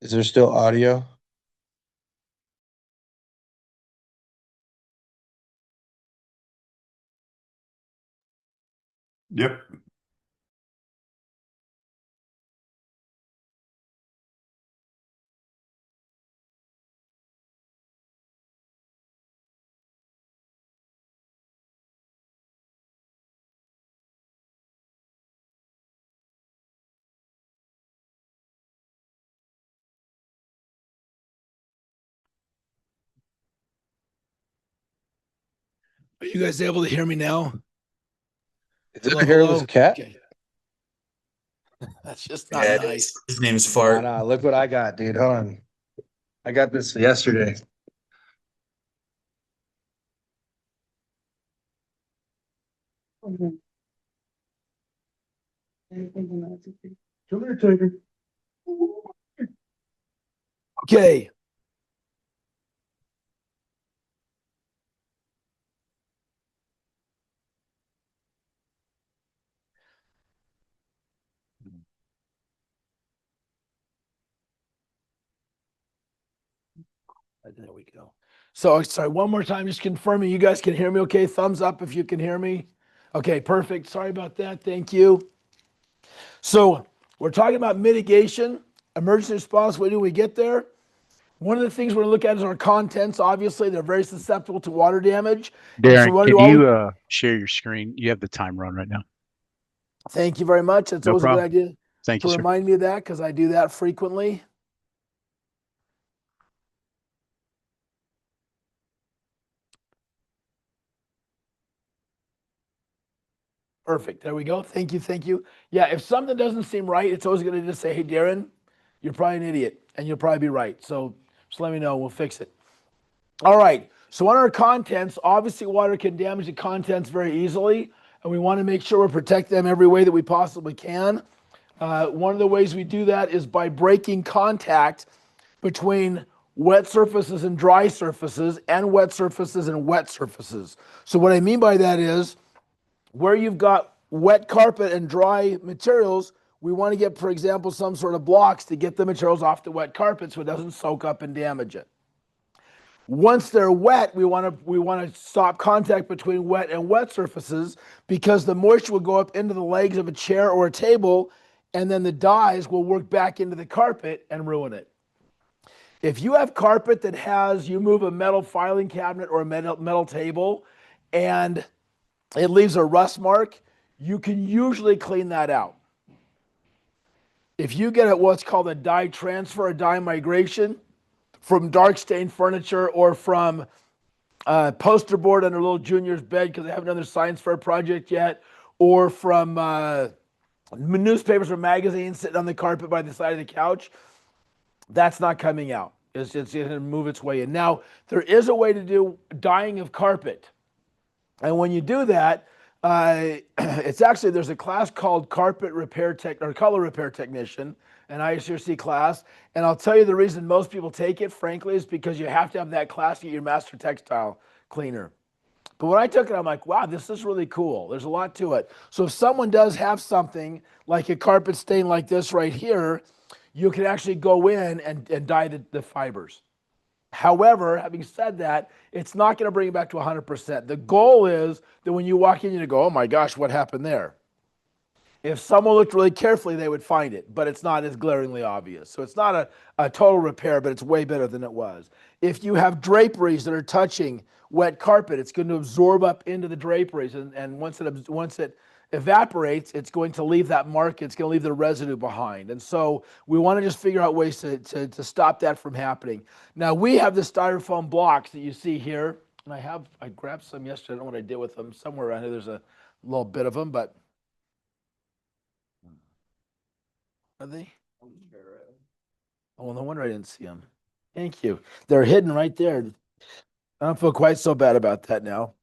Is there still audio? Yep. Are you guys able to hear me now? Is that Hello, a hairless hello. cat? Okay. That's just not Yeah, it nice. is. His name's Nah, Fart. nah, look what I got, dude. Hold on. I got this yesterday. Come here, Tiger. Okay. There we go. So sorry, one more time, just confirming you guys can hear me okay. Thumbs up if you can hear me. Okay, perfect. Sorry about that. Thank you. So we're talking about mitigation, emergency response. When do we get there? One of the things we're gonna look at is our contents. Obviously, they're very susceptible to water damage. And so Darren, we want to can do all. you share your screen? You have the timer on right now. Thank you very much. It's No always a good problem. idea Thank to you, sir. remind me of that because I do that frequently. Perfect. There we go. Thank you. Thank you. Yeah, if something doesn't seem right, it's always going to just say, hey, Darren, you're probably an idiot and you'll probably be right. So just let me know. We'll fix it. All right. So on our contents, obviously water can damage the contents very easily. And we want to make sure we protect them every way that we possibly can. One of the ways we do that is by breaking contact between wet surfaces and dry surfaces and wet surfaces and wet surfaces. So what I mean by that is where you've got wet carpet and dry materials, we want to get, for example, some sort of blocks to get the materials off the wet carpet so it doesn't soak up and damage it. Once they're wet, we want to stop contact between wet and wet surfaces because the moisture will go up into the legs of a chair or a table, and then the dyes will work back into the carpet and ruin it. If you have carpet that you move a metal filing cabinet or a metal table, and it leaves a rust mark, you can usually clean that out. If you get what's called a dye transfer, a dye migration from dark stained furniture or from poster board under little junior's bed because they haven't done their science fair project yet, or from newspapers or magazines sitting on the carpet by the side of the couch, that's not coming out. It's going to move its way in. Now, there is a way to do dyeing of carpet. And when you do that, it's actually, there's a class called carpet repair tech or color repair technician, an ISRC class. And I'll tell you the reason most people take it, frankly, is because you have to have that class to get your master textile cleaner. But when I took it, I'm like, wow, this is really cool. There's a lot to it. So if someone does have something like a carpet stain like this right here, you can actually go in and dye the fibers. However, having said that, it's not going to bring it back to 100%. The goal is that when you walk in, you go, oh my gosh, what happened there? If someone looked really carefully, they would find it, but it's not as glaringly obvious. So it's not a total repair, but it's way better than it was. If you have draperies that are touching wet carpet, it's going to absorb up into the draperies. And once it evaporates, it's going to leave that mark, it's going to leave the residue behind. And so we want to just figure out ways to stop that from happening. Now we have the styrofoam blocks that you see here. And I grabbed some yesterday. I don't know what I did with them. Somewhere around here, there's a little bit of them, but are they? Oh, no wonder I didn't see them. Thank you. They're hidden right there. I don't feel quite so bad about that now.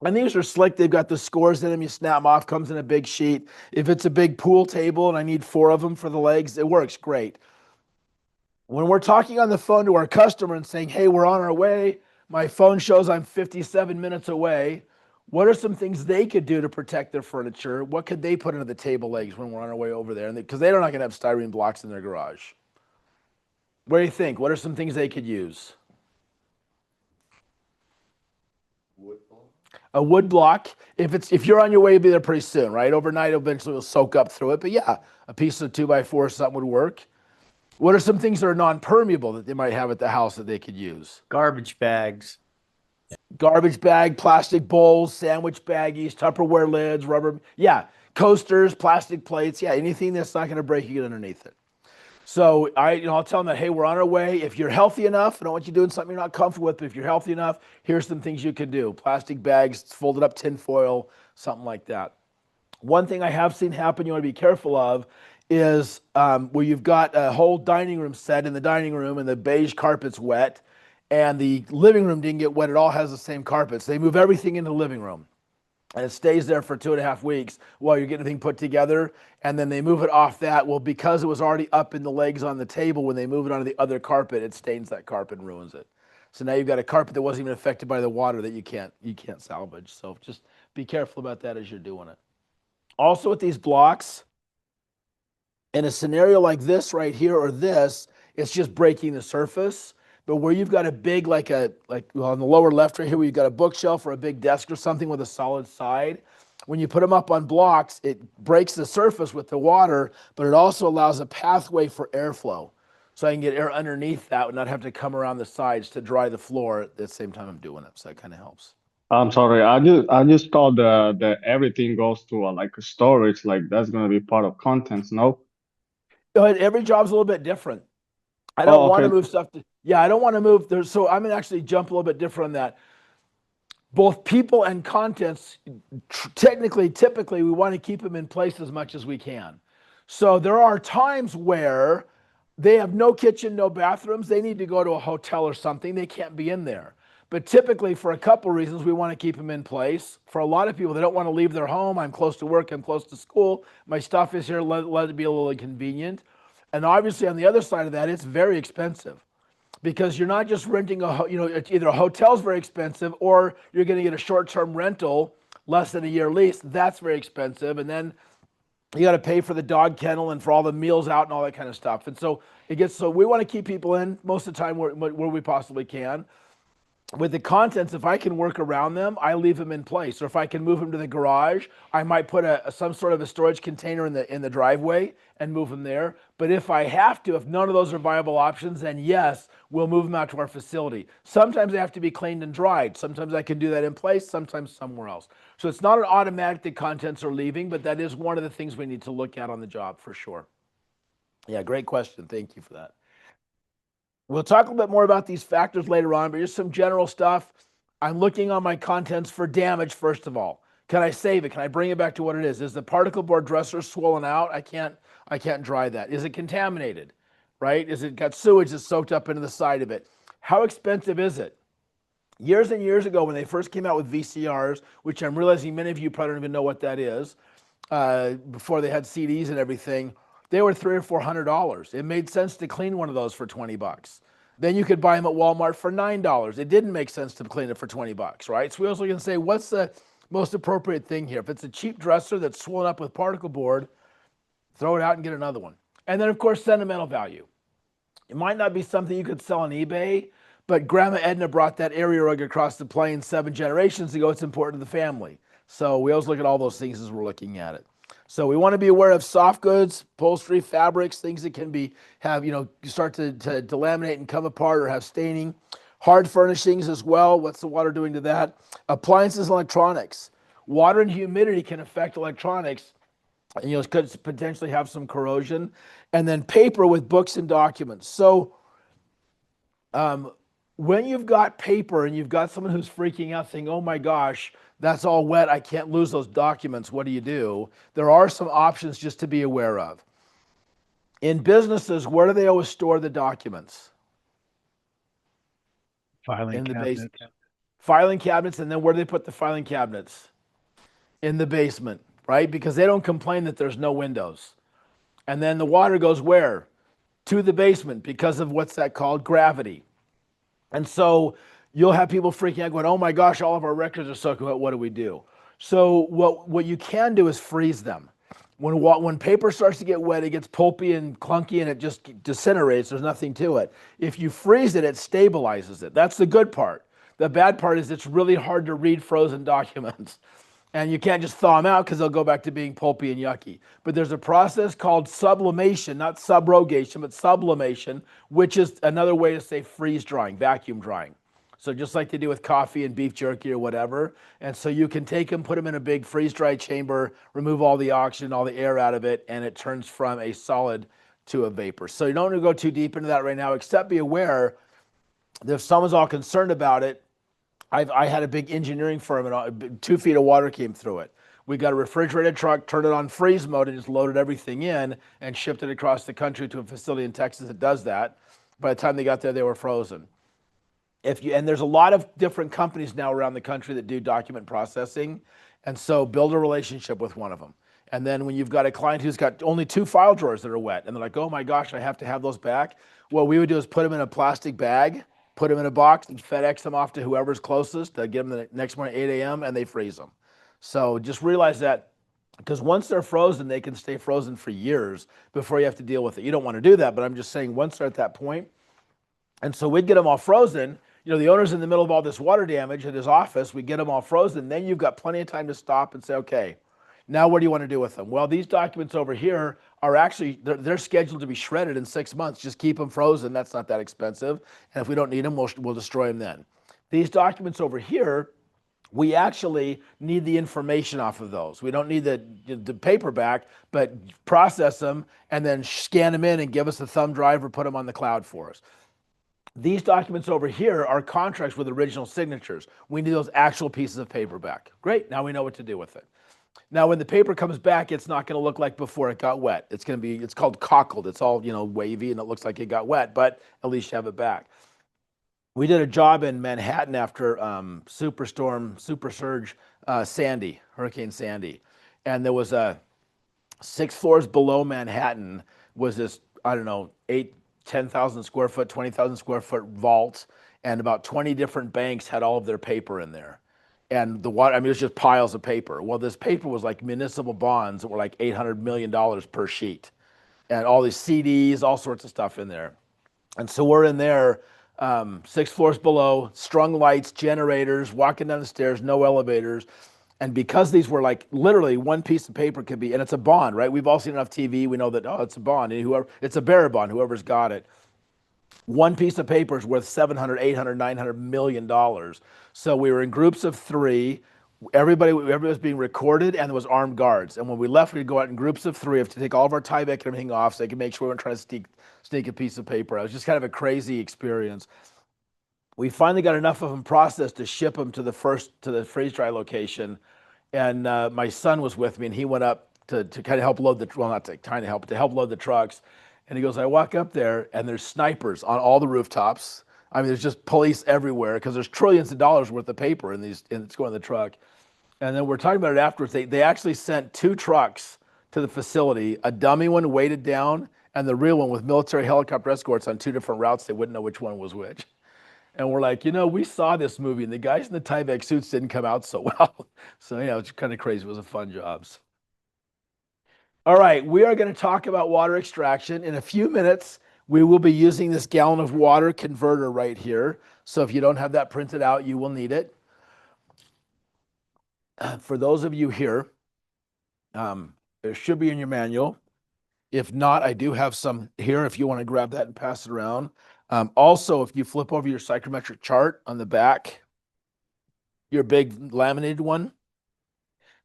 And these are slick. They've got the scores in them. You snap them off, comes in a big sheet. If it's a big pool table and I need 4 of them for the legs, it works great. When we're talking on the phone to our customer and saying, hey, we're on our way, my phone shows I'm 57 minutes away. What are some things they could do to protect their furniture? What could they put into the table legs when we're on our way over there? Because they're not going to have styrene blocks in their garage. What do you think? What are some things they could use? A wood block. If you're on your way to be there pretty soon, right? Overnight, eventually will soak up through it. But yeah, a piece of 2x4 or something would work. What are some things that are non-permeable that they might have at the house that they could use? Garbage bags. Garbage bag, plastic bowls, sandwich baggies, Tupperware lids, rubber. Yeah, coasters, plastic plates. Yeah, anything that's not going to break, you get underneath it. So I'll tell them that, hey, we're on our way. If you're healthy enough, I don't want you doing something you're not comfortable with, but if you're healthy enough, here's some things you can do. Plastic bags, folded up tin foil, something like that. One thing I have seen happen you want to be careful of is where you've got a whole dining room set in the dining room and the beige carpet's wet and the living room didn't get wet at all, has the same carpets. They move everything into the living room. And it stays there for 2.5 weeks while you're getting everything put together. And then they move it off that. Well, because it was already up in the legs on the table, when they move it onto the other carpet, it stains that carpet and ruins it. So now you've got a carpet that wasn't even affected by the water that you can't salvage. So just be careful about that as you're doing it. Also with these blocks, in a scenario like this right here or this, it's just breaking the surface. But where you've got a big, like on the lower left right here, where you've got a bookshelf or a big desk or something with a solid side, when you put them up on blocks, it breaks the surface with the water, but it also allows a pathway for airflow. So I can get air underneath that and not have to come around the sides to dry the floor at the same time I'm doing it. So that kind of helps. I'm sorry. I just thought that everything goes to like a storage, like that's gonna be part of contents, no? But every job's a little bit different. I don't want to okay. move stuff I don't want to move there. So I'm gonna actually jump a little bit different on that. Both people and contents, typically, we want to keep them in place as much as we can. So there are times where they have no kitchen, no bathrooms. They need to go to a hotel or something. They can't be in there. But typically, for a couple reasons, we want to keep them in place. For a lot of people, they don't want to leave their home. I'm close to work. I'm close to school. My stuff is here. Let it be a little inconvenient. And obviously, on the other side of that, it's very expensive. Because you're not just renting it's either a hotel's very expensive or you're going to get a short-term rental, less than a year lease. That's very expensive. And then you got to pay for the dog kennel and for all the meals out and all that kind of stuff. And so we want to keep people in most of the time where we possibly can. With the contents, if I can work around them, I leave them in place. Or if I can move them to the garage, I might put some sort of a storage container in the driveway and move them there. But if I have to, if none of those are viable options, then yes, we'll move them out to our facility. Sometimes they have to be cleaned and dried. Sometimes I can do that in place, sometimes somewhere else. So it's not an automatic that contents are leaving, but that is one of the things we need to look at on the job for sure. Yeah, great question. Thank you for that. We'll talk a little bit more about these factors later on, but just some general stuff. I'm looking on my contents for damage, first of all. Can I save it? Can I bring it back to what it is? Is the particle board dresser swollen out? I can't dry that. Is it contaminated, right? Is it got sewage that's soaked up into the side of it? How expensive is it? Years and years ago, when they first came out with VCRs, which I'm realizing many of you probably don't even know what that is, before they had CDs and everything, they were $300 or $400. It made sense to clean one of those for $20. Then you could buy them at Walmart for $9. It didn't make sense to clean it for $20, right? So we also can say, what's the most appropriate thing here? If it's a cheap dresser that's swollen up with particle board, throw it out and get another one. And then, of course, sentimental value. It might not be something you could sell on eBay, but Grandma Edna brought that area rug across the plains 7 generations ago. It's important to the family. So we always look at all those things as we're looking at it. So we want to be aware of soft goods, upholstery, fabrics, things that can start to delaminate and come apart or have staining. Hard furnishings as well. What's the water doing to that? Appliances and electronics. Water and humidity can affect electronics. And could potentially have some corrosion. And then paper with books and documents. So when you've got paper and you've got someone who's freaking out saying, oh my gosh, that's all wet, I can't lose those documents, what do you do? There are some options just to be aware of. In businesses, where do they always store the documents? Filing In the cabinet. basement. Filing cabinets, and then where do they put the filing cabinets? In the basement, right? Because they don't complain that there's no windows. And then the water goes where? To the basement because of what's that called? Gravity. And so you'll have people freaking out going, oh my gosh, all of our records are soaking wet, what do we do? So what you can do is freeze them. When paper starts to get wet, it gets pulpy and clunky and it just disintegrates. There's nothing to it. If you freeze it, it stabilizes it. That's the good part. The bad part is it's really hard to read frozen documents. And you can't just thaw them out because they'll go back to being pulpy and yucky. But there's a process called sublimation, not subrogation, but sublimation, which is another way to say freeze drying, vacuum drying. So just like they do with coffee and beef jerky or whatever. And so you can take them, put them in a big freeze-dry chamber, remove all the oxygen, all the air out of it, and it turns from a solid to a vapor. So you don't want to go too deep into that right now, except be aware that if someone's all concerned about it, I had a big engineering firm and 2 feet of water came through it. We got a refrigerated truck, turned it on freeze mode, and just loaded everything in and shipped it across the country to a facility in Texas that does that. By the time they got there, they were frozen. And there's a lot of different companies now around the country that do document processing. And so build a relationship with one of them. And then when you've got a client who's got only 2 file drawers that are wet, and they're like, oh my gosh, I have to have those back. What we would do is put them in a plastic bag, put them in a box, and FedEx them off to whoever's closest to get them the next morning at 8 a.m. and they freeze them. So just realize that, because once they're frozen, they can stay frozen for years before you have to deal with it. You don't want to do that, but I'm just saying once they're at that point. And so we'd get them all frozen. You know, the owner's in the middle of all this water damage at his office. We get them all frozen. Then you've got plenty of time to stop and say, okay, now what do you want to do with them? Well, these documents over here are actually, they're scheduled to be shredded in 6 months. Just keep them frozen. That's not that expensive. And if we don't need them, we'll destroy them then. These documents over here, we actually need the information off of those. We don't need the paperback, but process them and then scan them in and give us a thumb drive or put them on the cloud for us. These documents over here are contracts with original signatures. We need those actual pieces of paper back. Great, now we know what to do with it. Now, when the paper comes back, it's not going to look like before it got wet. It's called cockled. It's all, wavy and it looks like it got wet, but at least you have it back. We did a job in Manhattan after Super Surge Sandy, Hurricane Sandy. And there was 6 floors below Manhattan was this, 10,000 square foot, 20,000 square foot vault, and about 20 different banks had all of their paper in there. And the water, it was just piles of paper. Well, this paper was like municipal bonds that were like $800 million per sheet. And all these CDs, all sorts of stuff in there. And so we're in there, 6 floors below, strung lights, generators, walking down the stairs, no elevators. And because these were like literally one piece of paper could be, and it's a bond, right? We've all seen enough TV. We know that, it's a bond. And it's a bearer bond, whoever's got it. One piece of paper is worth $700, $800, $900 million. So we were in groups of 3. Everybody was being recorded, and there was armed guards. And when we left, we'd go out in groups of 3. We have to take all of our Tyvek and everything off so they could make sure we weren't trying to sneak a piece of paper. It was just kind of a crazy experience. We finally got enough of them processed to ship them to the freeze dry location. And my son was with me, and he went up to kind of help load to help load the trucks. And he goes, I walk up there, and there's snipers on all the rooftops. There's just police everywhere because there's trillions of dollars worth of paper and it's going in the truck. And then we're talking about it afterwards. They actually sent 2 trucks to the facility, a dummy one weighted down, and the real one with military helicopter escorts on 2 different routes. They wouldn't know which one was which. And we're like, we saw this movie, and the guys in the Tyvek suits didn't come out so well. So, it's kind of crazy. It was a fun job. All right, we are going to talk about water extraction. In a few minutes, we will be using this gallon of water converter right here. So if you don't have that printed out, you will need it. For those of you here, it should be in your manual. If not, I do have some here if you want to grab that and pass it around. Also, if you flip over your psychrometric chart on the back, your big laminated one,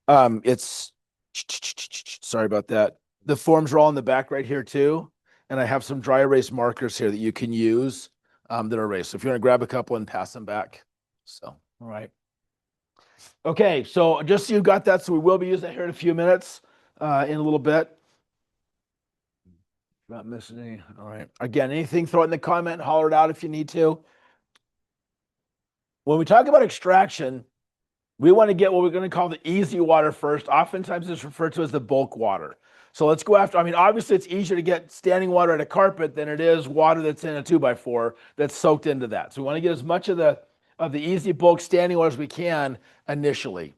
sorry about that. The forms are all in the back right here too. And I have some dry erase markers here that you can use that are erased. So if you want to grab a couple and pass them back. So, all right. Okay, so just so you got that, so we will be using it here in a few minutes, in a little bit. Not missing any. All right. Again, anything, throw it in the comment and holler it out if you need to. When we talk about extraction, we want to get what we're going to call the easy water first. Oftentimes it's referred to as the bulk water. So let's go after, obviously it's easier to get standing water at a carpet than it is water that's in a 2x4 that's soaked into that. So we want to get as much of the easy bulk standing water as we can initially.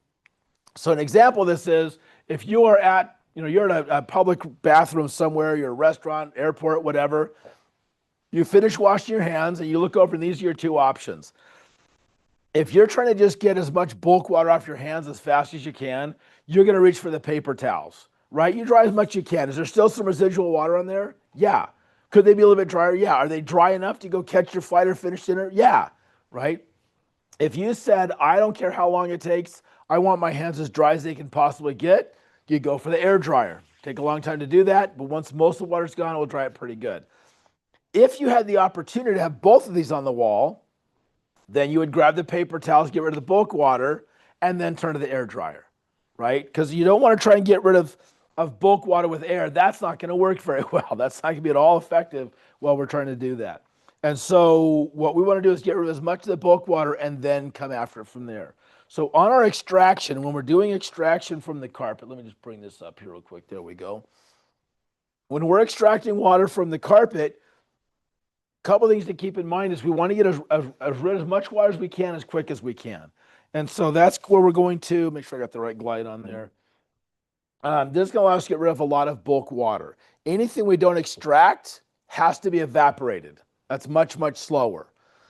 So an example of this is if you are at you're in a public bathroom somewhere, you're a restaurant, airport, whatever. You finish washing your hands and you look over and these are your two options. If you're trying to just get as much bulk water off your hands as fast as you can, you're going to reach for the paper towels, right? You dry as much as you can. Is there still some residual water on there? Yeah. Could they be a little bit drier? Yeah. Are they dry enough to go catch your flight or finish dinner? Yeah. Right? If you said, I don't care how long it takes, I want my hands as dry as they can possibly get, you go for the air dryer. Take a long time to do that, but once most of the water's gone, it will dry it pretty good. If you had the opportunity to have both of these on the wall, then you would grab the paper towels, get rid of the bulk water, and then turn to the air dryer, right? Because you don't want to try and get rid of bulk water with air. That's not going to work very well. That's not going to be at all effective while we're trying to do that. And so what we want to do is get rid of as much of the bulk water and then come after it from there. So on our extraction, when we're doing extraction from the carpet, let me just bring this up here real quick. There we go. When we're extracting water from the carpet, couple things to keep in mind is we want to get as much water as we can as quick as we can. And so that's where we're going to make sure I got the right glide on there. This is going to allow us to get rid of a lot of bulk water. Anything we don't extract has to be evaporated. That's much, much slower.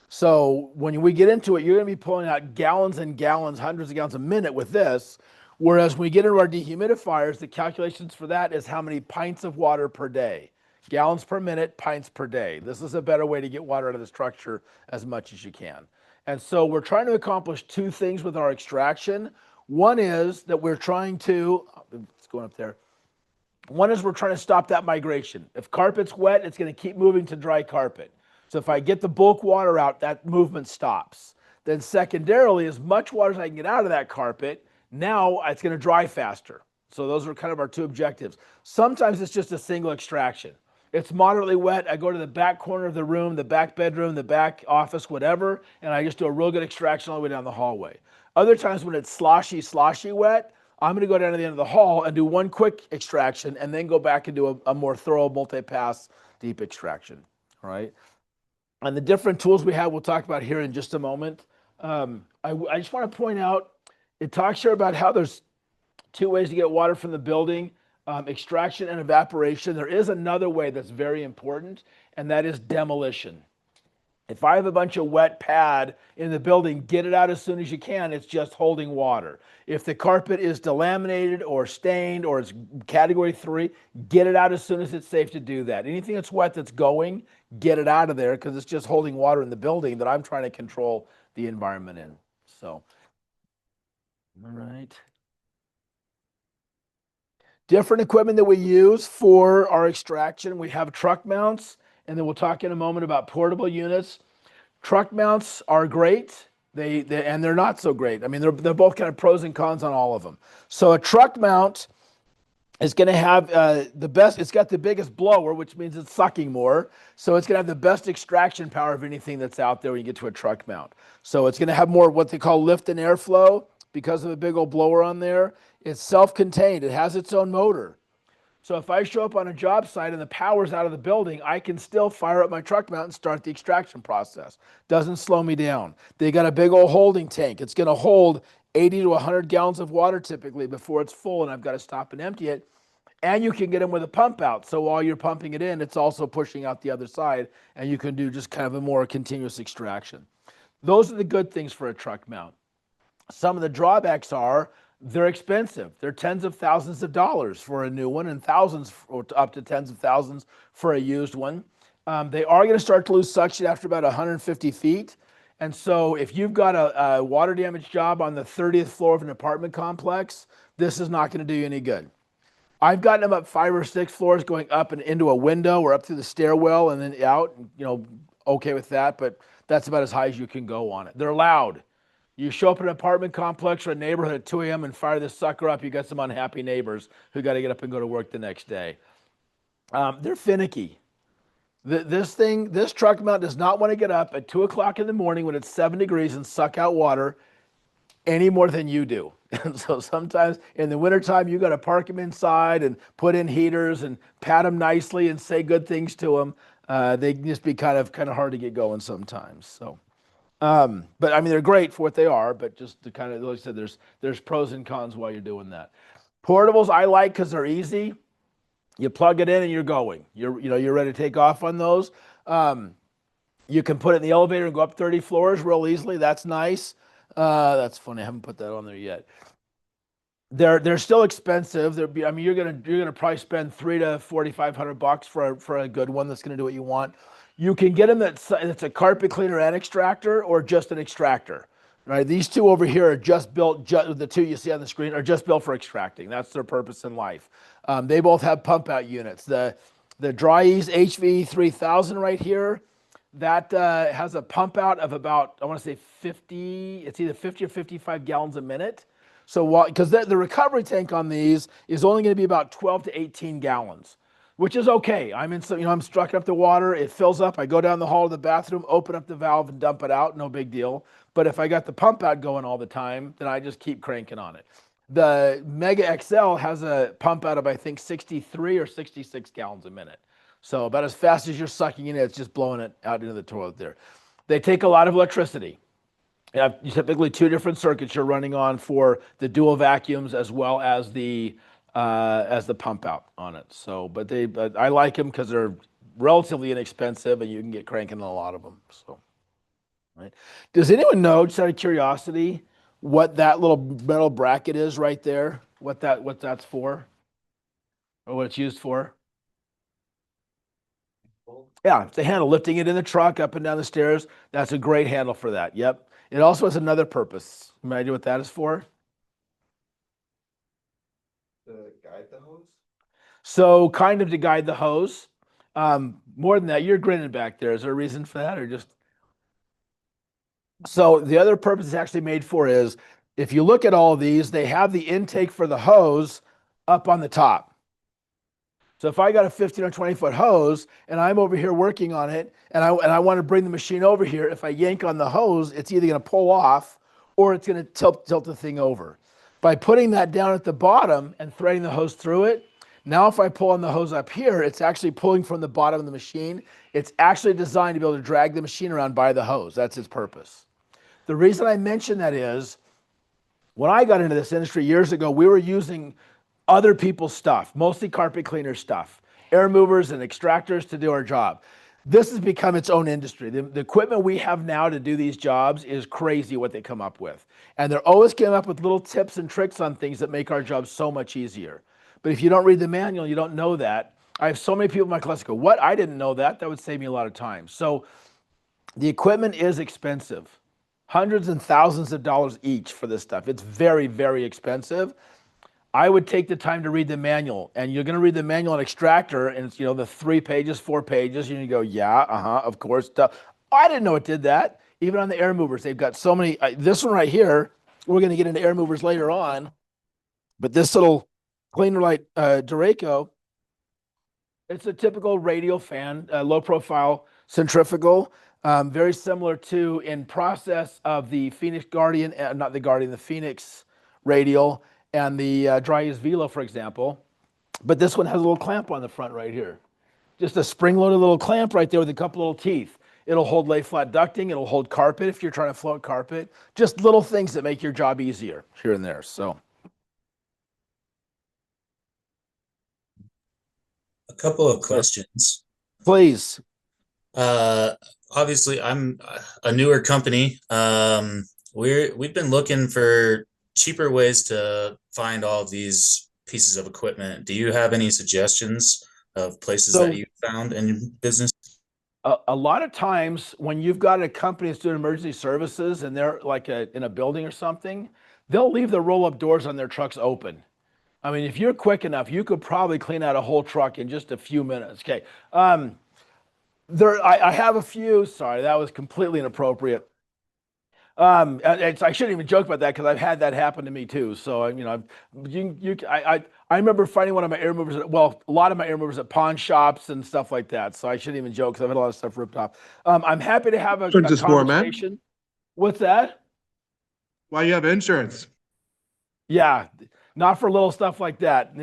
So when we get into it, you're going to be pulling out gallons and gallons, hundreds of gallons a minute with this. Whereas when we get into our dehumidifiers, the calculations for that is how many pints of water per day. Gallons per minute, pints per day. This is a better way to get water out of the structure as much as you can. And so we're trying to accomplish two things with our extraction. One is that we're trying to, it's going up there. One is we're trying to stop that migration. If carpet's wet, it's going to keep moving to dry carpet. So if I get the bulk water out, that movement stops. Then secondarily, as much water as I can get out of that carpet, now it's going to dry faster. So those are kind of our two objectives. Sometimes it's just a single extraction. It's moderately wet. I go to the back corner of the room, the back bedroom, the back office, whatever, and I just do a real good extraction all the way down the hallway. Other times when it's sloshy wet, I'm going to go down to the end of the hall and do one quick extraction and then go back and do a more thorough multi-pass deep extraction, all right? And the different tools we have, we'll talk about here in just a moment. I just want to point out, it talks here about how there's two ways to get water from the building. Extraction and evaporation. There is another way that's very important, and that is demolition. If I have a bunch of wet pad in the building, get it out as soon as you can. It's just holding water. If the carpet is delaminated or stained or it's category 3, get it out as soon as it's safe to do that. Anything that's wet that's going, get it out of there because it's just holding water in the building that I'm trying to control the environment in. So, all right. Different equipment that we use for our extraction. We have truck mounts, and then we'll talk in a moment about portable units. Truck mounts are great, and they're not so great. I mean, they're both kind of pros and cons on all of them. So a truck mount is going to have the best, it's got the biggest blower, which means it's sucking more. So it's going to have the best extraction power of anything that's out there when you get to a truck mount. So it's going to have more what they call lift and airflow because of a big old blower on there. It's self-contained. It has its own motor. So if I show up on a job site and the power's out of the building, I can still fire up my truck mount and start the extraction process. Doesn't slow me down. They got a big old holding tank. It's going to hold 80 to 100 gallons of water typically before it's full, and I've got to stop and empty it. And you can get them with a pump out. So while you're pumping it in, it's also pushing out the other side, and you can do just kind of a more continuous extraction. Those are the good things for a truck mount. Some of the drawbacks are they're expensive. They're tens of thousands of dollars for a new one and thousands or up to tens of thousands for a used one. They are going to start to lose suction after about 150 feet. And so if you've got a water damage job on the 30th floor of an apartment complex, this is not going to do you any good. I've gotten them up 5 or 6 floors going up and into a window or up through the stairwell and then out, okay with that, but that's about as high as you can go on it. They're loud. You show up at an apartment complex or a neighborhood at 2 a.m. and fire this sucker up, you got some unhappy neighbors who got to get up and go to work the next day. They're finicky. This truck mount does not want to get up at 2 o'clock in the morning when it's 7 degrees and suck out water any more than you do. And so sometimes in the wintertime, you got to park them inside and put in heaters and pat them nicely and say good things to them. They can just be kind of hard to get going sometimes. So. But I mean, they're great for what they are, but just to kind of, like I said, there's pros and cons while you're doing that. Portables I like because they're easy. You plug it in and you're going. You're ready to take off on those. You can put it in the elevator and go up 30 floors real easily. That's nice. That's funny. I haven't put that on there yet. They're still expensive. You're gonna probably spend $300 to $4,500 for a good one that's gonna do what you want. You can get them that's a carpet cleaner and extractor, or just an extractor. Right, these two over here are just built. The two you see on the screen are just built for extracting. That's their purpose in life. They both have pump out units. The Dri-Ease HV3000 right here, that has a pump out of about, I want to say 50. It's either 50 or 55 gallons a minute. So because the recovery tank on these is only going to be about 12 to 18 gallons, which is okay. I'm strucking up the water. It fills up. I go down the hall to the bathroom, open up the valve, and dump it out. No big deal. But if I got the pump out going all the time, then I just keep cranking on it. The Mega XL has a pump out of, I think, 63 or 66 gallons a minute. So about as fast as you're sucking in it, it's just blowing it out into the toilet there. They take a lot of electricity. You have typically two different circuits you're running on for the dual vacuums as well as the pump out on it. So, but I like them because they're relatively inexpensive and you can get cranking on a lot of them. So, right. Does anyone know, just out of curiosity, what that little metal bracket is right there? What that's for, or what it's used for? Yeah, it's a handle, lifting it in the truck up and down the stairs. That's a great handle for that. Yep. It also has another purpose. Any idea what that is for? To guide the hose? So kind of to guide the hose. More than that, you're grinning back there. Is there a reason for that, or just? So the other purpose it's actually made for is, if you look at all of these, they have the intake for the hose up on the top. So if I got a 15 or 20 foot hose and I'm over here working on it and I want to bring the machine over here, if I yank on the hose, it's either going to pull off or it's going to tilt the thing over. By putting that down at the bottom and threading the hose through it, now if I pull on the hose up here, it's actually pulling from the bottom of the machine. It's actually designed to be able to drag the machine around by the hose. That's its purpose. The reason I mention that is, when I got into this industry years ago, we were using other people's stuff, mostly carpet cleaner stuff, air movers and extractors to do our job. This has become its own industry. The equipment we have now to do these jobs is crazy what they come up with. And they're always coming up with little tips and tricks on things that make our job so much easier. But if you don't read the manual, you don't know that. I have so many people in my class go, what? I didn't know that. That would save me a lot of time. So the equipment is expensive. Hundreds and thousands of dollars each for this stuff. It's very, very expensive. I would take the time to read the manual, and you're going to read the manual on extractor, and it's, the 3 pages, 4 pages, and you go, yeah, of course. I didn't know it did that. Even on the air movers, they've got so many. This one right here, we're going to get into air movers later on, but this little Cleaner Light Duraco, it's a typical radial fan, low profile centrifugal, very similar to in process of the Phoenix Guardian, the Phoenix radial, and the Dri-Ease Velo, for example. But this one has a little clamp on the front right here. Just a spring-loaded little clamp right there with a couple little teeth. It'll hold lay flat ducting. It'll hold carpet if you're trying to float carpet. Just little things that make your job easier here and there. So, a couple of questions. please. Obviously, I'm a newer company. We've been looking for cheaper ways to find all of these pieces of equipment. Do you have any suggestions of places that you found in your business? A lot of times when you've got a company that's doing emergency services and they're like in a building or something, they'll leave the roll-up doors on their trucks open. I mean, if you're quick enough, you could probably clean out a whole truck in just a few minutes. Okay. I have a few. Sorry, that was completely inappropriate. I shouldn't even joke about that because I've had that happen to me too. So I remember finding one of my air movers. A lot of my air movers at pawn shops and stuff like that. So I shouldn't even joke because I've had a lot of stuff ripped off. I'm happy to have a conversation. What's that? Why you have insurance? Yeah, not for little stuff like that.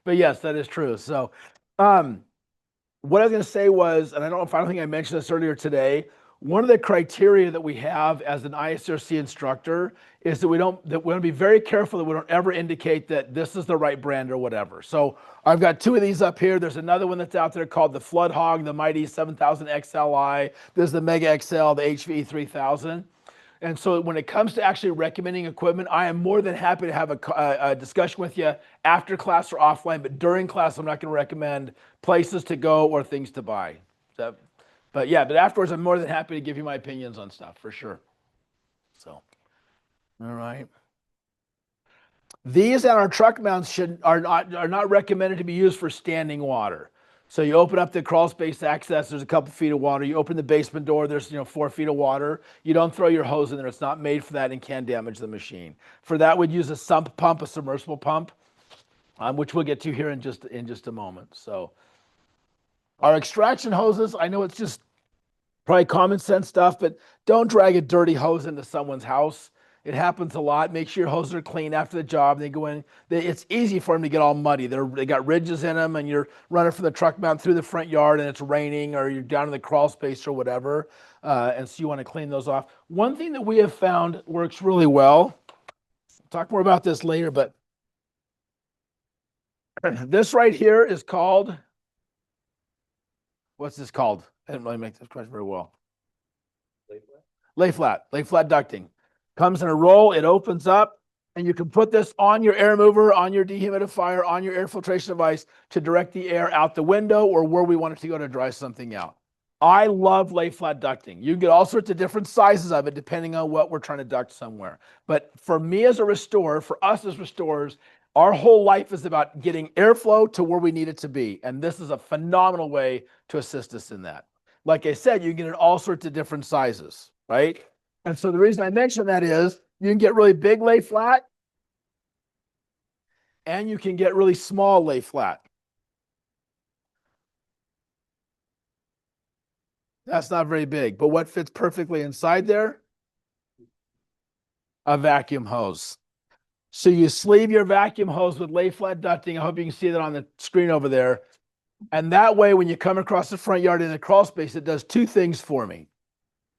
But yes, that is true. So, what I was going to say was, and I don't think I mentioned this earlier today. one of the criteria that we have as an ISRC instructor is that we want to be very careful that we don't ever indicate that this is the right brand or whatever. So I've got 2 of these up here. There's another one that's out there called the Flood Hog, the Mighty 7000 XLI. There's the Mega XL, the HV 3000. And so when it comes to actually recommending equipment, I am more than happy to have a discussion with you after class or offline, but during class, I'm not going to recommend places to go or things to buy. But afterwards, I'm more than happy to give you my opinions on stuff for sure. So, all right. These and our truck mounts are not recommended to be used for standing water. So you open up the crawl space access, there's a couple feet of water. You open the basement door, there's 4 feet of water. You don't throw your hose in there. It's not made for that and can damage the machine. For that, we'd use a sump pump, a submersible pump, which we'll get to here in just a moment. So our extraction hoses, I know it's just probably common sense stuff, but don't drag a dirty hose into someone's house. It happens a lot. Make sure your hoses are clean after the job. They go in. It's easy for them to get all muddy. They got ridges in them, and you're running from the truck mount through the front yard, and it's raining, or you're down in the crawl space or whatever. And so you want to clean those off. One thing that we have found works really well. I'll talk more about this later, but this right here is called. What's this called? I didn't really make this question very well. Lay flat ducting. Comes in a roll, it opens up, and you can put this on your air mover, on your dehumidifier, on your air filtration device to direct the air out the window or where we want it to go to dry something out. I love lay flat ducting. You can get all sorts of different sizes of it depending on what we're trying to duct somewhere. But for me as a restorer, for us as restorers, our whole life is about getting airflow to where we need it to be. And this is a phenomenal way to assist us in that. Like I said, you can get in all sorts of different sizes, right? And so the reason I mention that is you can get really big lay flat and you can get really small lay flat. That's not very big, but what fits perfectly inside there? A vacuum hose. So you sleeve your vacuum hose with lay flat ducting. I hope you can see that on the screen over there. And that way, when you come across the front yard in the crawl space, it does 2 things for me.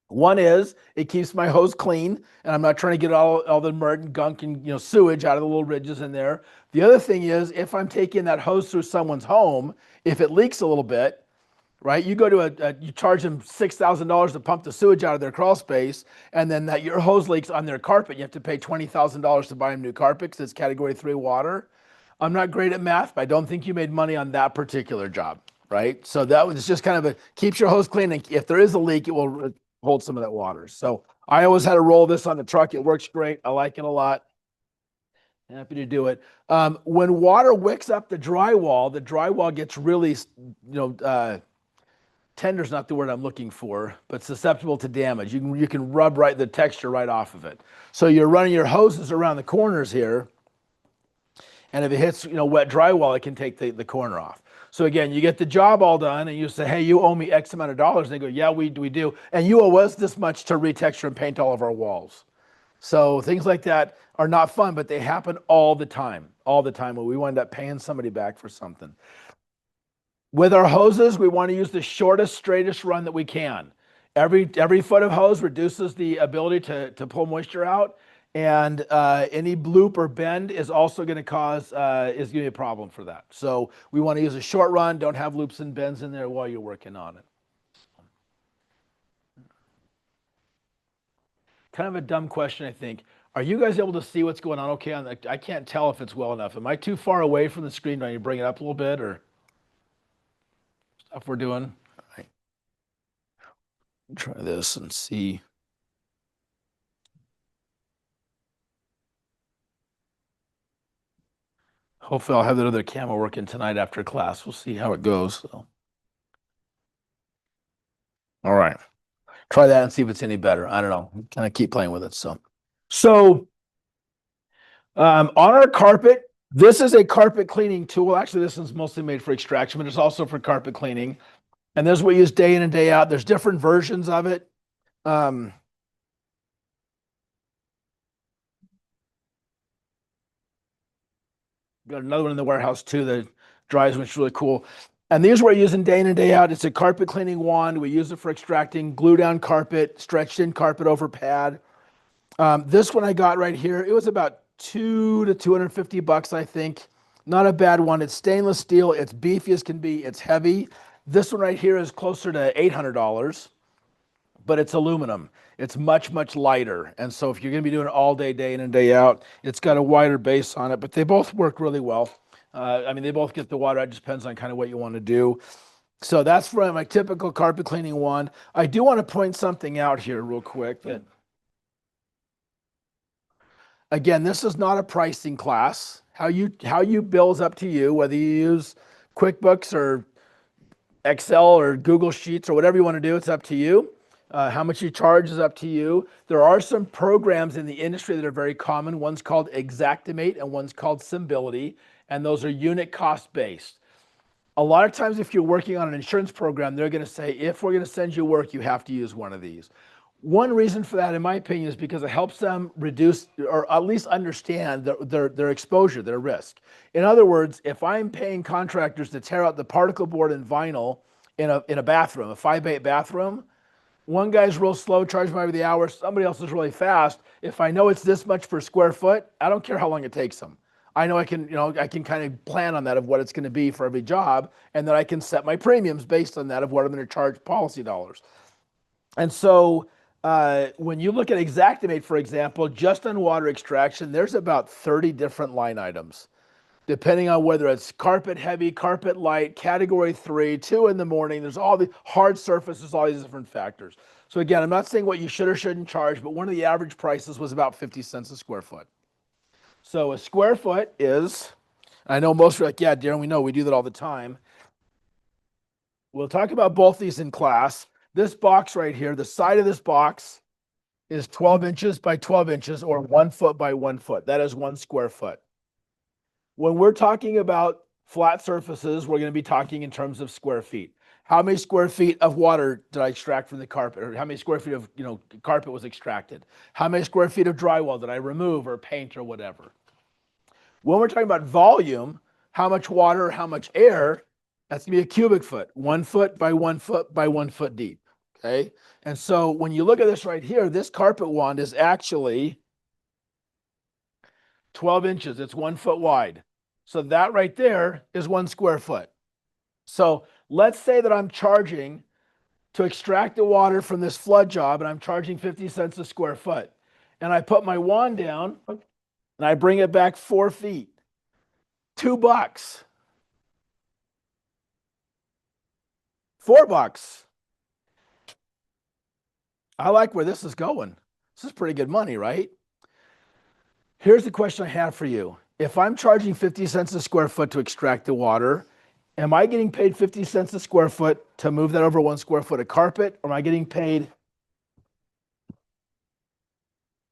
One is it keeps my hose clean, and I'm not trying to get all the mud and gunk and sewage out of the little ridges in there. The other thing is if I'm taking that hose through someone's home, if it leaks a little bit, right? You go to you charge them $6,000 to pump the sewage out of their crawl space, and then your hose leaks on their carpet. You have to pay $20,000 to buy them new carpet because it's Category 3 water. I'm not great at math, but I don't think you made money on that particular job, right? So that was just kind of keeps your hose clean, and if there is a leak, it will hold some of that water. So I always had to roll this on the truck. It works great. I like it a lot. Happy to do it. When water wicks up the drywall gets really, tender's not the word I'm looking for, but susceptible to damage. You can rub the texture right off of it. So you're running your hoses around the corners here, and if it hits wet drywall, it can take the corner off. So again, you get the job all done and you say, hey, you owe me X amount of dollars. And they go, yeah, we do. And you owe us this much to retexture and paint all of our walls. So things like that are not fun, but they happen all the time when we wind up paying somebody back for something. With our hoses, we want to use the shortest, straightest run that we can. Every foot of hose reduces the ability to pull moisture out. And any bloop or bend is also going to cause is going to be a problem for that. So we want to use a short run. Don't have loops and bends in there while you're working on it. Kind of a dumb question, I think. Are you guys able to see what's going on? Okay, I can't tell if it's well enough. Am I too far away from the screen? Do I need to bring it up a little bit or stuff we're doing? All right. Try this and see. Hopefully I'll have that other camera working tonight after class. We'll see how it goes. So. All right. Try that and see if it's any better. I don't know. Kind of keep playing with it. So on our carpet, this is a carpet cleaning tool. Actually, this one's mostly made for extraction, but it's also for carpet cleaning. And this is what we use day in and day out. There's different versions of it. Got another one in the warehouse too that dries, which is really cool. And these we're using day in and day out. It's a carpet cleaning wand. We use it for extracting glue down carpet, stretched in carpet over pad. This one I got right here, it was about $200 to $250, I think. Not a bad one. It's stainless steel. It's beefy as can be. It's heavy. This one right here is closer to $800, but it's aluminum. It's much, much lighter. And so if you're going to be doing it all day, day in and day out, it's got a wider base on it, but they both work really well. I mean, they both get the water. It just depends on kind of what you want to do. So that's for my typical carpet cleaning wand. I do want to point something out here real quick. That, again, this is not a pricing class. How you bill is up to you, whether you use QuickBooks or Excel or Google Sheets or whatever you want to do, it's up to you. How much you charge is up to you. There are some programs in the industry that are very common. One's called Xactimate and one's called Symbility, and those are unit cost based. A lot of times if you're working on an insurance program, they're going to say, if we're going to send you work, you have to use one of these. One reason for that, in my opinion, is because it helps them reduce or at least understand their exposure, their risk. In other words, if I'm paying contractors to tear out the particle board and vinyl in a bathroom, a 5x8 bathroom, one guy's real slow, charging by the hour, somebody else is really fast. If I know it's this much per square foot, I don't care how long it takes them. I know I can kind of plan on that of what it's going to be for every job, and then I can set my premiums based on that of what I'm going to charge policy dollars. And so when you look at Xactimate, for example, just on water extraction, there's about 30 different line items, depending on whether it's carpet heavy, carpet light, category 3, 2 in the morning. There's all the hard surfaces, all these different factors. So again, I'm not saying what you should or shouldn't charge, but one of the average prices was about 50 cents a square foot. So a square foot is, I know most are like, yeah, Darren, we know, we do that all the time. We'll talk about both these in class. This box right here, the side of this box is 12 inches by 12 inches or 1 foot by 1 foot. That is 1 square foot. When we're talking about flat surfaces, we're going to be talking in terms of square feet. How many square feet of water did I extract from the carpet? Or how many square feet of carpet was extracted? How many square feet of drywall did I remove or paint or whatever? When we're talking about volume, how much water, how much air, that's going to be a cubic foot, 1 foot by 1 foot by 1 foot deep. Okay. And so when you look at this right here, this carpet wand is actually 12 inches. It's 1 foot wide. So that right there is 1 square foot. So let's say that I'm charging to extract the water from this flood job and I'm charging 50 cents a square foot. And I put my wand down and I bring it back 4 feet. $2. $4. I like where this is going. This is pretty good money, right? Here's the question I have for you. If I'm charging 50 cents a square foot to extract the water, am I getting paid 50 cents a square foot to move that over 1 square foot of carpet? Or am I getting paid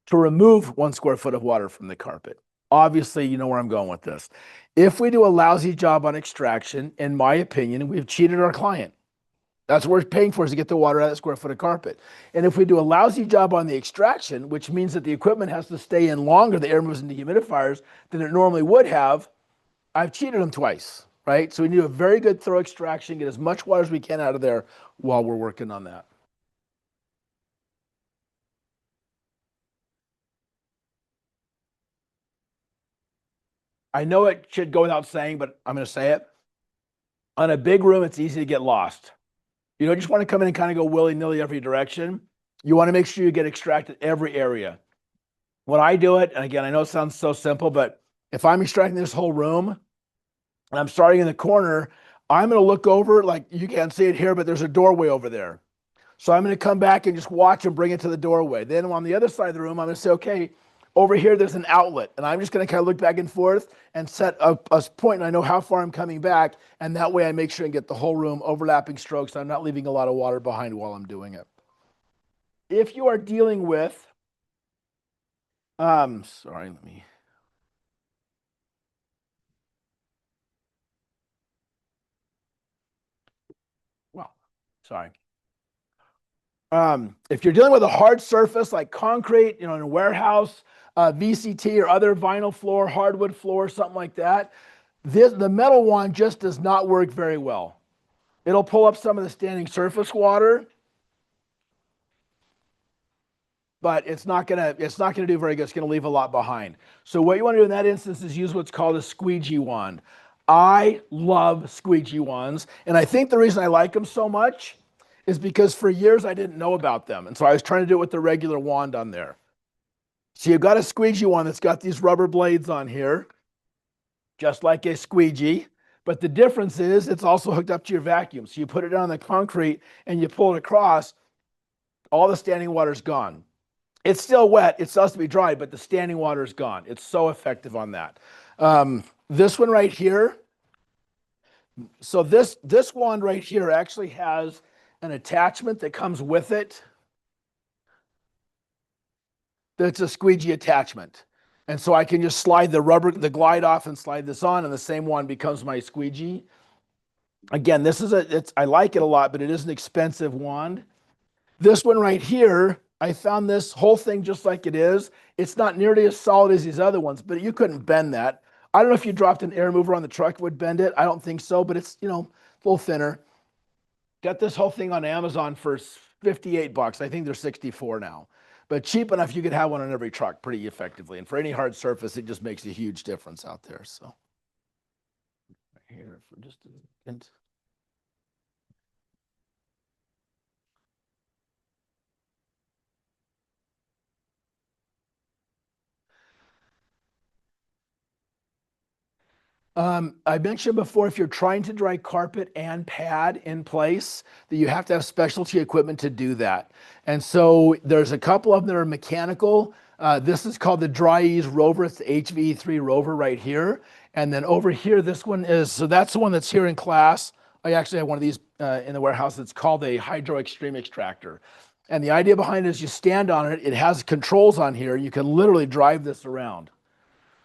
to remove 1 square foot of water from the carpet? Obviously, you know where I'm going with this. If we do a lousy job on extraction, in my opinion, we've cheated our client. That's what we're paying for, is to get the water out of that square foot of carpet. And if we do a lousy job on the extraction, which means that the equipment has to stay in longer, the air moves into humidifiers, than it normally would have, I've cheated them twice, right? So we need a very good thorough extraction, get as much water as we can out of there while we're working on that. I know it should go without saying, but I'm going to say it. On a big room, it's easy to get lost. You don't just want to come in and kind of go willy-nilly every direction. You want to make sure you get extracted every area. When I do it, and again, I know it sounds so simple, but if I'm extracting this whole room and I'm starting in the corner, I'm going to look over, like you can't see it here, but there's a doorway over there. So I'm going to come back and just watch and bring it to the doorway. Then on the other side of the room, I'm going to say, okay, over here, there's an outlet. And I'm just going to kind of look back and forth and set a point, and I know how far I'm coming back. And that way I make sure and get the whole room overlapping strokes. I'm not leaving a lot of water behind while I'm doing it. If you are dealing with, well, sorry. If you're dealing with a hard surface like concrete, in a warehouse, VCT or other vinyl floor, hardwood floor, something like that, the metal wand just does not work very well. It'll pull up some of the standing surface water, but it's not gonna do very good. It's gonna leave a lot behind. So what you want to do in that instance is use what's called a squeegee wand. I love squeegee wands, and I think the reason I like them so much is because for years I didn't know about them, and so I was trying to do it with the regular wand on there. So you've got a squeegee wand that's got these rubber blades on here, just like a squeegee, but the difference is it's also hooked up to your vacuum. So you put it down on the concrete and you pull it across, all the standing water's gone. It's still wet, it still has to be dry, but the standing water is gone. It's so effective on that. This one right here, so this wand right here actually has an attachment that comes with it. That's a squeegee attachment. And so I can just slide the glide off and slide this on, and the same one becomes my squeegee. Again, I like it a lot, but it is an expensive wand. This one right here, I found this whole thing just like it is. It's not nearly as solid as these other ones, but you couldn't bend that. I don't know if you dropped an air mover on the truck, it would bend it. I don't think so, but it's, a little thinner. Got this whole thing on Amazon for $58. I think they're 64 now. But cheap enough, you could have one on every truck pretty effectively. And for any hard surface, it just makes a huge difference out there. So here for just a second. I mentioned before, if you're trying to dry carpet and pad in place, that you have to have specialty equipment to do that. And so there's a couple of them that are mechanical. This is called the Dry-Ease Rover. It's the HVE3 Rover right here. And then over here, this one is, so that's the one that's here in class. I actually have one of these in the warehouse that's called a Hydro Extreme Extractor. And the idea behind it is you stand on it, it has controls on here. You can literally drive this around.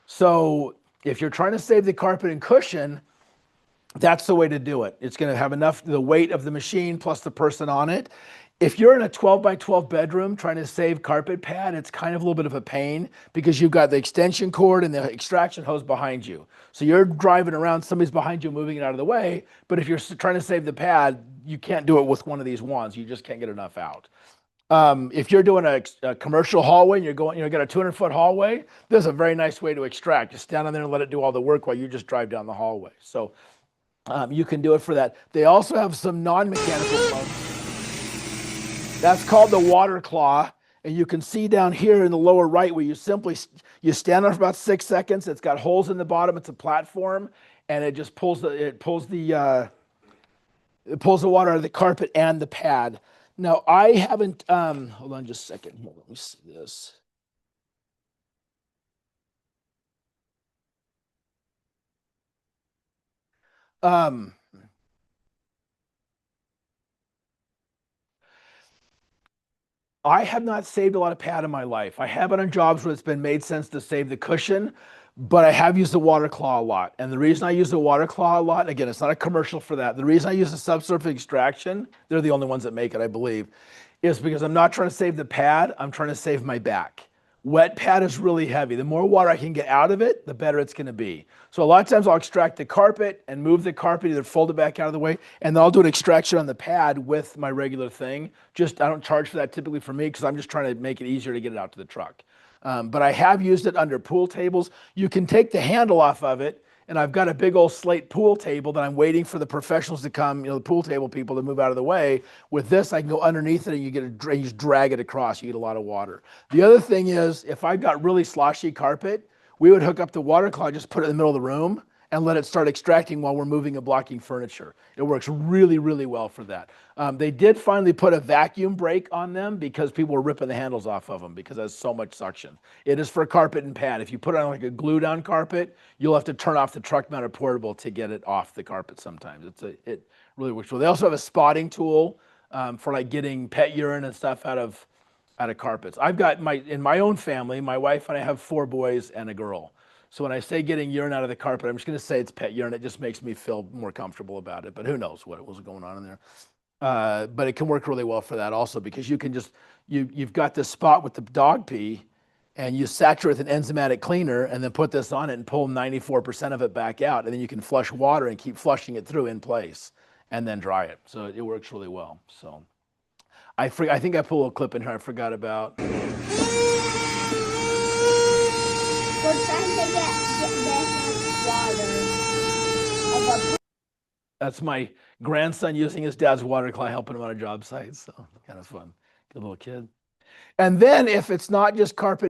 So if you're trying to save the carpet and cushion, that's the way to do it. It's going to have enough, the weight of the machine plus the person on it. If you're in a 12 by 12 bedroom trying to save carpet pad, it's kind of a little bit of a pain because you've got the extension cord and the extraction hose behind you. So you're driving around, somebody's behind you moving it out of the way. But if you're trying to save the pad, you can't do it with one of these wands. You just can't get enough out. If you're doing a commercial hallway and you're going, got a 200-foot hallway, there's a very nice way to extract. Just stand on there and let it do all the work while you just drive down the hallway. So you can do it for that. They also have some non-mechanical pumps. That's called the water claw. And you can see down here in the lower right where you stand on for about 6 seconds. It's got holes in the bottom. It's a platform, and it just pulls the water out of the carpet and the pad. Now, I haven't, hold on just a second here. Let me see this. I have not saved a lot of pad in my life. I have it on jobs where it's been made sense to save the cushion, but I have used the water claw a lot. And the reason I use the water claw a lot, again, it's not a commercial for that. The reason I use the subsurface extraction, they're the only ones that make it, I believe, is because I'm not trying to save the pad, I'm trying to save my back. Wet pad is really heavy. The more water I can get out of it, the better it's gonna be. So a lot of times I'll extract the carpet and move the carpet, either fold it back out of the way, and then I'll do an extraction on the pad with my regular thing. I don't charge for that typically for me because I'm just trying to make it easier to get it out to the truck. But I have used it under pool tables. You can take the handle off of it, and I've got a big old slate pool table that I'm waiting for the professionals to come, the pool table people to move out of the way. With this, I can go underneath it and you just drag it across. You get a lot of water. The other thing is, if I've got really sloshy carpet, we would hook up the water claw, just put it in the middle of the room and let it start extracting while we're moving and blocking furniture. It works really, really well for that. They did finally put a vacuum brake on them because people were ripping the handles off of them because it has so much suction. It is for carpet and pad. If you put it on like a glue down carpet, you'll have to turn off the truck mounted portable to get it off the carpet sometimes. It really works well. They also have a spotting tool for like getting pet urine and stuff out of carpets. I've got in my own family, my wife and I have 4 boys and a girl. So when I say getting urine out of the carpet, I'm just going to say it's pet urine. It just makes me feel more comfortable about it. But who knows what was going on in there. But it can work really well for that also because you can just, you've got this spot with the dog pee and you saturate with an enzymatic cleaner and then put this on it and pull 94% of it back out. And then you can flush water and keep flushing it through in place. and then dry it. So it works really well. So I think I pulled a clip in here I forgot about. We're trying to get water. That's my grandson using his dad's water closet, helping him on a job site. So kind of fun. Good little kid. And then if it's not just carpet